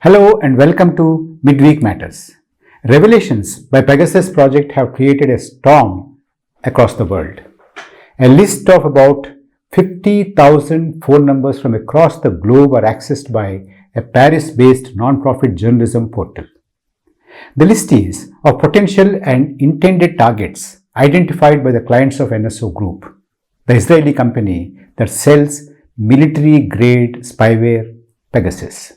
Hello and welcome to Midweek Matters. Revelations by Pegasus Project have created a storm across the world. A list of about 50,000 phone numbers from across the globe are accessed by a Paris-based non-profit journalism portal. The list is of potential and intended targets identified by the clients of NSO Group, the Israeli company that sells military-grade spyware Pegasus.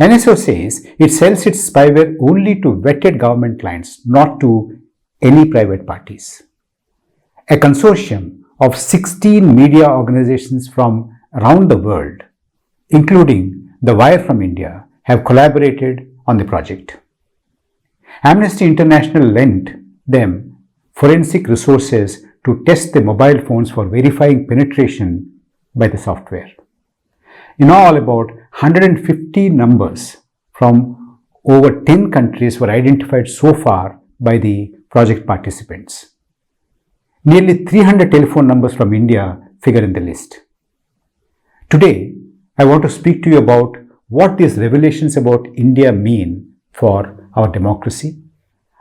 NSO says it sells its spyware only to vetted government clients, not to any private parties. A consortium of 16 media organizations from around the world, including The Wire from India, have collaborated on the project. Amnesty International lent them forensic resources to test the mobile phones for verifying penetration by the software. In all, about 150 numbers from over 10 countries were identified so far by the project participants. Nearly 300 telephone numbers from India figure in the list. Today, I want to speak to you about what these revelations about India mean for our democracy,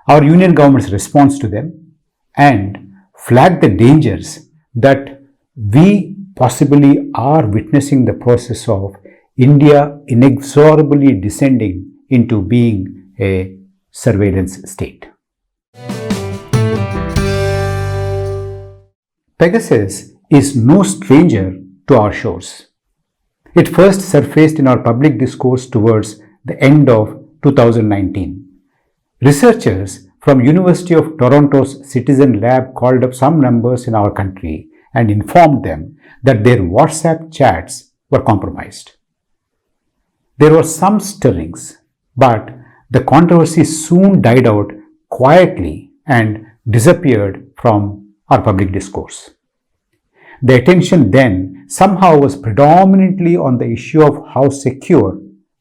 our union government's response to them, and flag the dangers that we possibly are witnessing the process of India inexorably descending into being a surveillance state. Pegasus is no stranger to our shores. It first surfaced in our public discourse towards the end of 2019. Researchers from University of Toronto's Citizen Lab called up some numbers in our country and informed them that their WhatsApp chats were compromised. There were some stirrings, but the controversy soon died out quietly and disappeared from our public discourse. The attention then somehow was predominantly on the issue of how secure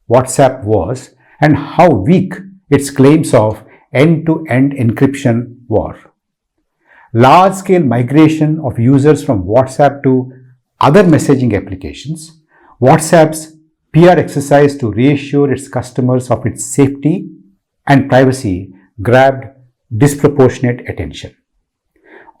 WhatsApp was and how weak its claims of end-to-end encryption were. Large-scale migration of users from WhatsApp to other messaging applications, WhatsApp's PR exercise to reassure its customers of its safety and privacy grabbed disproportionate attention.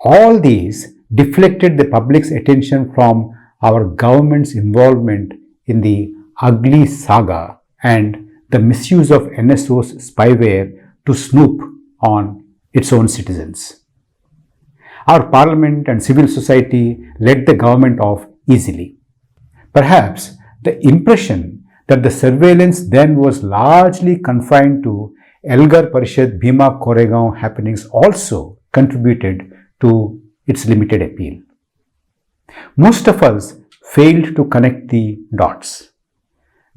All these deflected the public's attention from our government's involvement in the ugly saga and the misuse of NSO's spyware to snoop on its own citizens. Our parliament and civil society let the government off easily. Perhaps the impression that the surveillance then was largely confined to Elgar Parishad Bhima Koregaon happenings also contributed to its limited appeal. Most of us failed to connect the dots.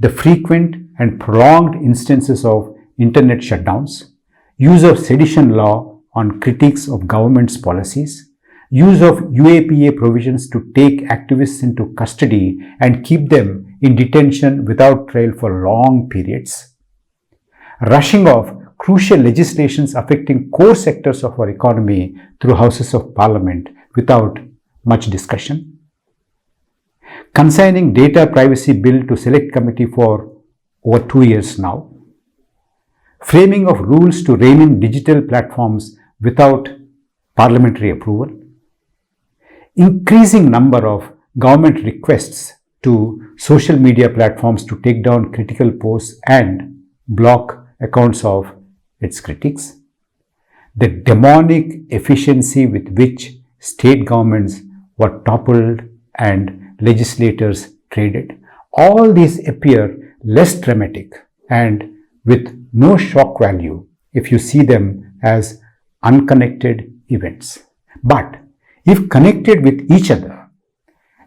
The frequent and prolonged instances of internet shutdowns, use of sedition law on critiques of government's policies, use of UAPA provisions to take activists into custody and keep them in detention without trial for long periods, rushing of crucial legislations affecting core sectors of our economy through houses of parliament without much discussion, consigning data privacy bill to select committee for over 2 years now, framing of rules to rein in digital platforms without parliamentary approval, increasing number of government requests to social media platforms to take down critical posts and block accounts of its critics, the demonic efficiency with which state governments were toppled and legislators traded. All these appear less dramatic and with no shock value if you see them as unconnected events. But if connected with each other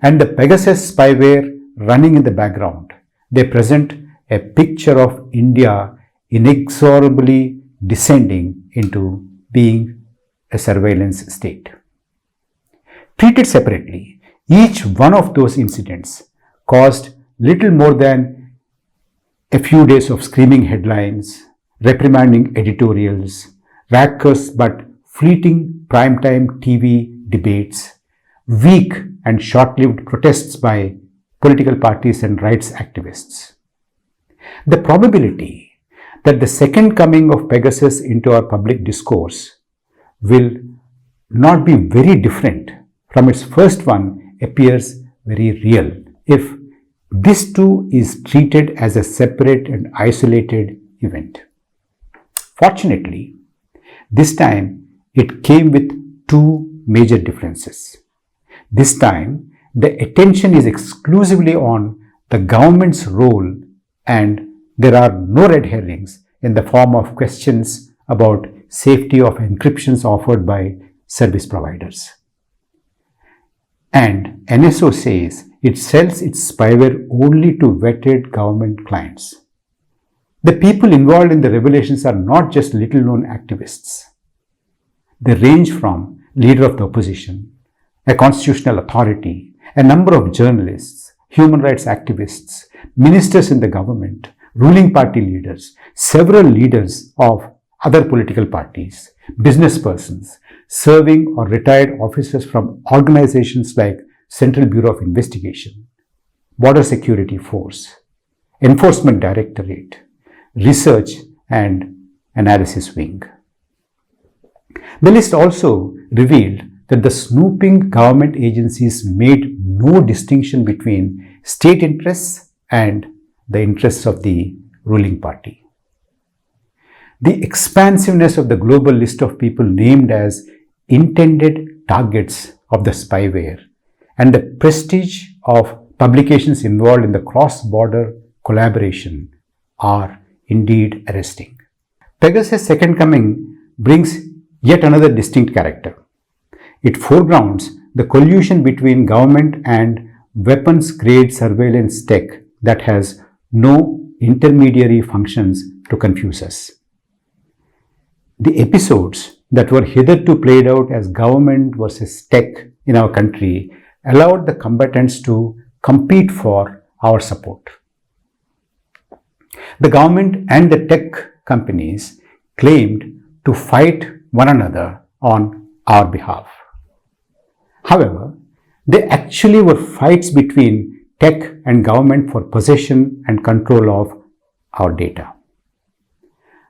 and the Pegasus spyware running in the background, they present a picture of India inexorably descending into being a surveillance state. Treated separately, each one of those incidents caused little more than a few days of screaming headlines, reprimanding editorials, raucous but fleeting primetime TV debates, weak and short-lived protests by political parties and rights activists. The probability that the second coming of Pegasus into our public discourse will not be very different from its first one appears very real if this too is treated as a separate and isolated event. Fortunately, this time it came with two major differences. This time, the attention is exclusively on the government's role and there are no red herrings in the form of questions about safety of encryptions offered by service providers. And NSO says it sells its spyware only to vetted government clients. The people involved in the revelations are not just little-known activists. They range from leader of the opposition, a constitutional authority, a number of journalists, human rights activists, ministers in the government, ruling party leaders, several leaders of other political parties, business persons, serving or retired officers from organizations like Central Bureau of Investigation, Border Security Force, Enforcement Directorate, Research and Analysis Wing. The list also revealed that the snooping government agencies made no distinction between state interests and the interests of the ruling party. The expansiveness of the global list of people named as intended targets of the spyware and the prestige of publications involved in the cross-border collaboration are indeed arresting. Pegasus' second coming brings yet another distinct character. It foregrounds the collusion between government and weapons-grade surveillance tech that has no intermediary functions to confuse us. The episodes that were hitherto played out as government versus tech in our country allowed the combatants to compete for our support. The government and the tech companies claimed to fight one another on our behalf. However, they actually were fights between tech and government for possession and control of our data.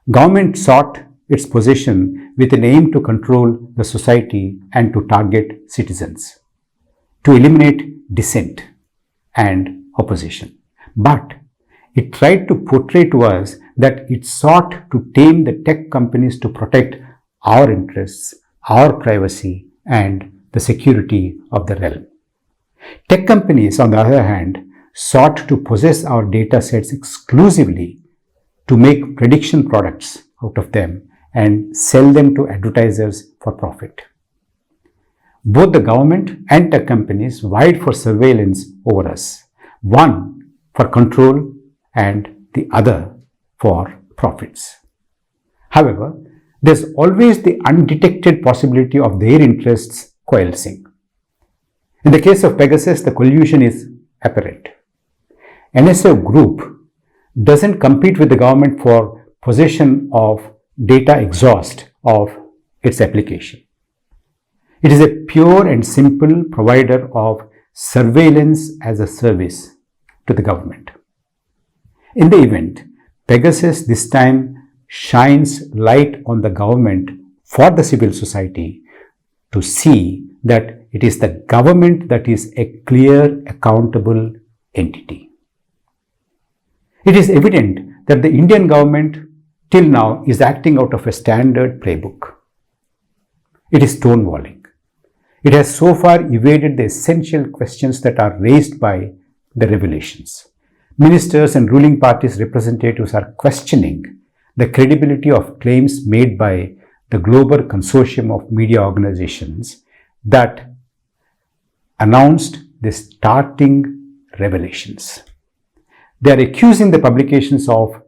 Government sought its possession with an aim to control the society and to target citizens, to eliminate dissent and opposition. But it tried to portray to us that it sought to tame the tech companies to protect our interests, our privacy, and the security of the realm. Tech companies, on the other hand, sought to possess our data sets exclusively to make prediction products out of them and sell them to advertisers for profit. Both the government and tech companies vied for surveillance over us, one for control and the other for profits. However, there's always the undetected possibility of their interests coalescing. In the case of Pegasus, the collusion is apparent. NSO Group doesn't compete with the government for possession of data exhaust of its application. It is a pure and simple provider of surveillance as a service to the government. In the event, Pegasus this time shines light on the government for the civil society to see that it is the government that is a clear, accountable entity. It is evident that the Indian government till now is acting out of a standard playbook. It is stonewalling. It has so far evaded the essential questions that are raised by the revelations. Ministers and ruling parties' representatives are questioning the credibility of claims made by the global consortium of media organizations that announced the starting revelations. They are accusing the publications of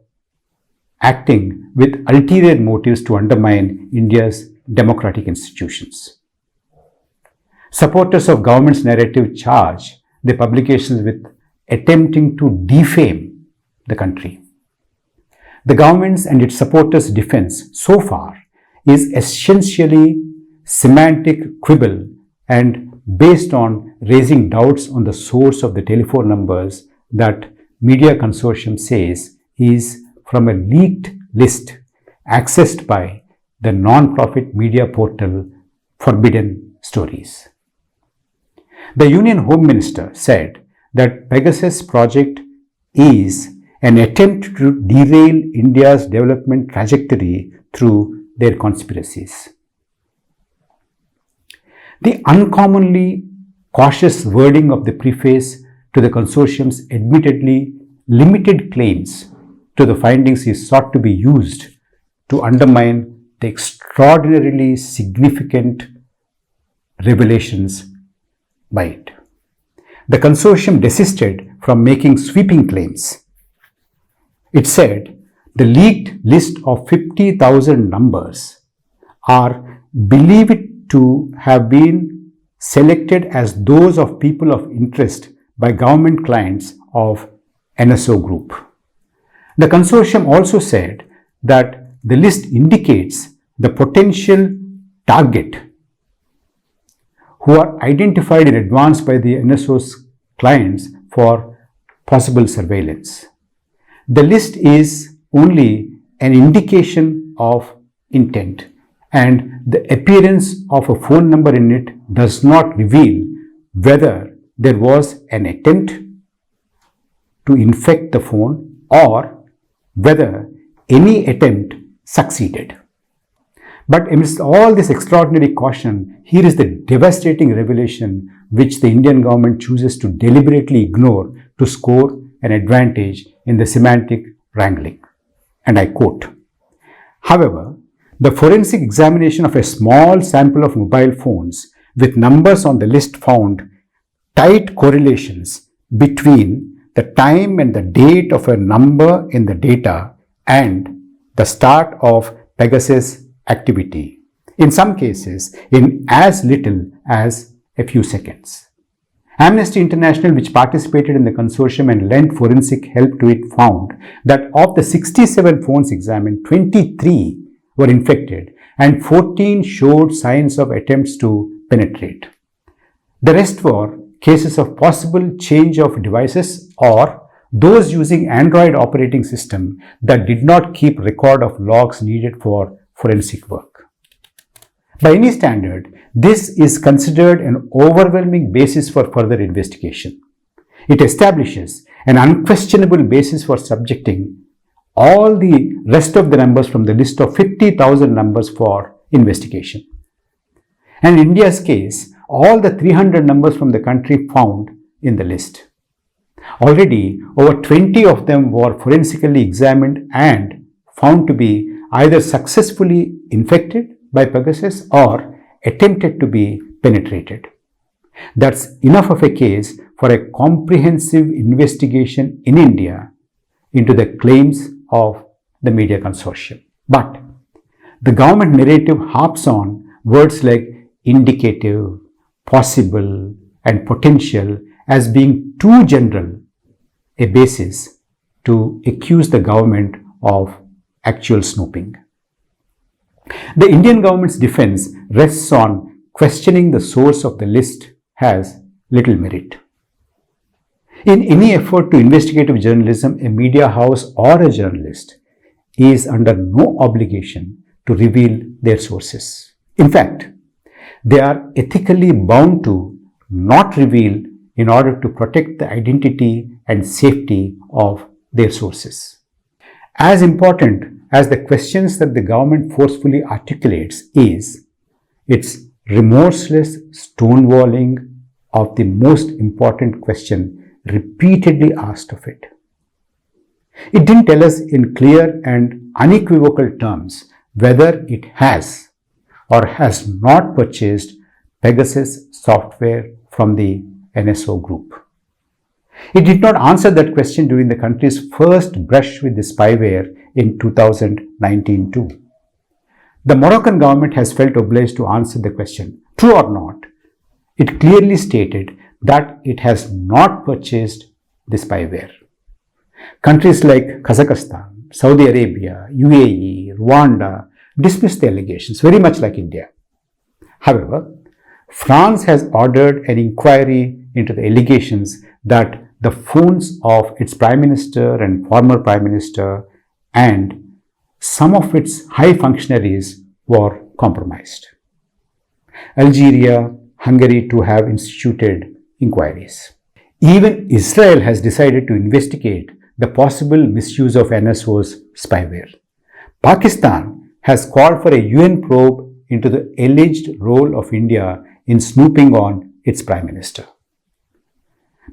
acting with ulterior motives to undermine India's democratic institutions. Supporters of government's narrative charge the publications with attempting to defame the country. The government's and its supporters' defense so far is essentially semantic quibble and based on raising doubts on the source of the telephone numbers that media consortium says is from a leaked list accessed by the non-profit media portal Forbidden Stories. The Union Home Minister said that Pegasus Project is an attempt to derail India's development trajectory through their conspiracies. The uncommonly cautious wording of the preface to the consortium's admittedly limited claims to the findings is sought to be used to undermine the extraordinarily significant revelations by it. The consortium desisted from making sweeping claims. It said the leaked list of 50,000 numbers are believed to have been selected as those of people of interest by government clients of NSO Group. The consortium also said that the list indicates the potential target who are identified in advance by the NSO's clients for possible surveillance. The list is only an indication of intent, and the appearance of a phone number in it does not reveal whether there was an attempt to infect the phone or whether any attempt succeeded. But amidst all this extraordinary caution, here is the devastating revelation which the Indian government chooses to deliberately ignore to score an advantage in the semantic wrangling. And I quote, "However, the forensic examination of a small sample of mobile phones with numbers on the list found tight correlations between the time and the date of a number in the data and the start of Pegasus activity, in some cases in as little as a few seconds." Amnesty International, which participated in the consortium and lent forensic help to it, found that of the 67 phones examined, 23 were infected and 14 showed signs of attempts to penetrate. The rest were cases of possible change of devices or those using Android operating system that did not keep record of logs needed for forensic work. By any standard, this is considered an overwhelming basis for further investigation. It establishes an unquestionable basis for subjecting all the rest of the numbers from the list of 50,000 numbers for investigation. And in India's case, all the 300 numbers from the country found in the list. Already, over 20 of them were forensically examined and found to be either successfully infected by Pegasus or attempted to be penetrated. That's enough of a case for a comprehensive investigation in India into the claims of the media consortium. But the government narrative harps on words like indicative, possible, and potential as being too general a basis to accuse the government of actual snooping. The Indian government's defense rests on questioning the source of the list has little merit. In any effort to investigative journalism, a media house or a journalist is under no obligation to reveal their sources. In fact, they are ethically bound to not reveal in order to protect the identity and safety of their sources. As important as the questions that the government forcefully articulates is its remorseless stonewalling of the most important question repeatedly asked of it. It didn't tell us in clear and unequivocal terms whether it has or has not purchased Pegasus software from the NSO Group. It did not answer that question during the country's first brush with the spyware in 2019 too. The Moroccan government has felt obliged to answer the question, true or not. It clearly stated that it has not purchased the spyware. Countries like Kazakhstan, Saudi Arabia, UAE, Rwanda dismissed the allegations, very much like India. However, France has ordered an inquiry into the allegations that the phones of its Prime Minister and former Prime Minister and some of its high functionaries were compromised. Algeria, Hungary too have instituted inquiries. Even Israel has decided to investigate the possible misuse of NSO's spyware. Pakistan has called for a UN probe into the alleged role of India in snooping on its Prime Minister.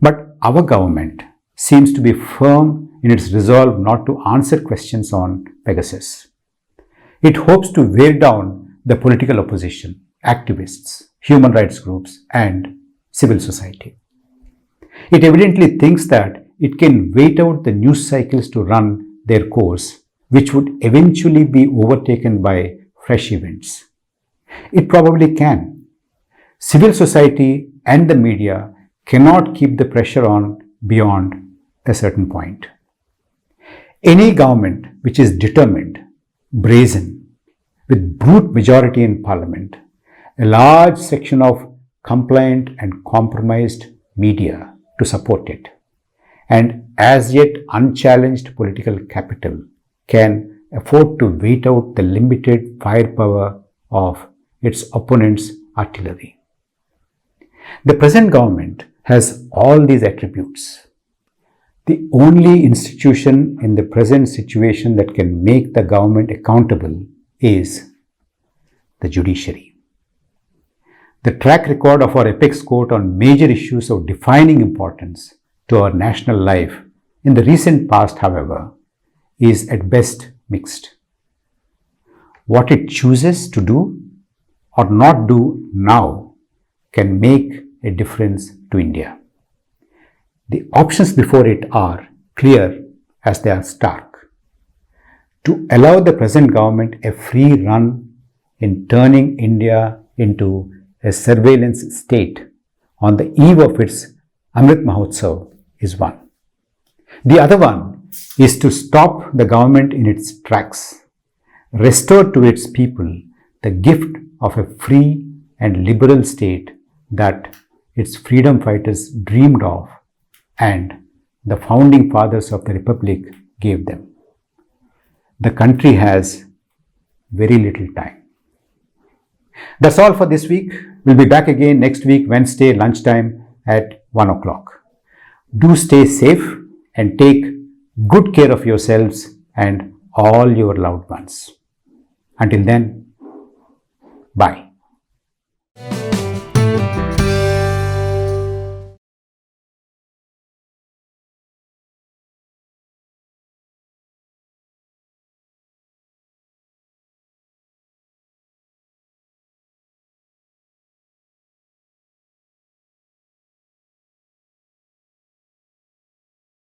But our government seems to be firm in its resolve not to answer questions on Pegasus. It hopes to wear down the political opposition, activists, human rights groups, and civil society. It evidently thinks that it can wait out the news cycles to run their course, which would eventually be overtaken by fresh events. It probably can. Civil society and the media cannot keep the pressure on beyond a certain point. Any government which is determined, brazen, with brute majority in parliament, a large section of compliant and compromised media to support it, and as yet unchallenged political capital can afford to wait out the limited firepower of its opponents' artillery. The present government has all these attributes. The only institution in the present situation that can make the government accountable is the judiciary. The track record of our apex court on major issues of defining importance to our national life in the recent past, however, is at best mixed. What it chooses to do or not do now can make a difference to India. The options before it are clear as they are stark. To allow the present government a free run in turning India into a surveillance state on the eve of its Amrit Mahotsav is one. The other one is to stop the government in its tracks, restore to its people the gift of a free and liberal state that its freedom fighters dreamed of and the founding fathers of the Republic gave them. The country has very little time. That's all for this week. We'll be back again next week, Wednesday, lunchtime at 1 o'clock. Do stay safe and take good care of yourselves and all your loved ones. Until then, bye.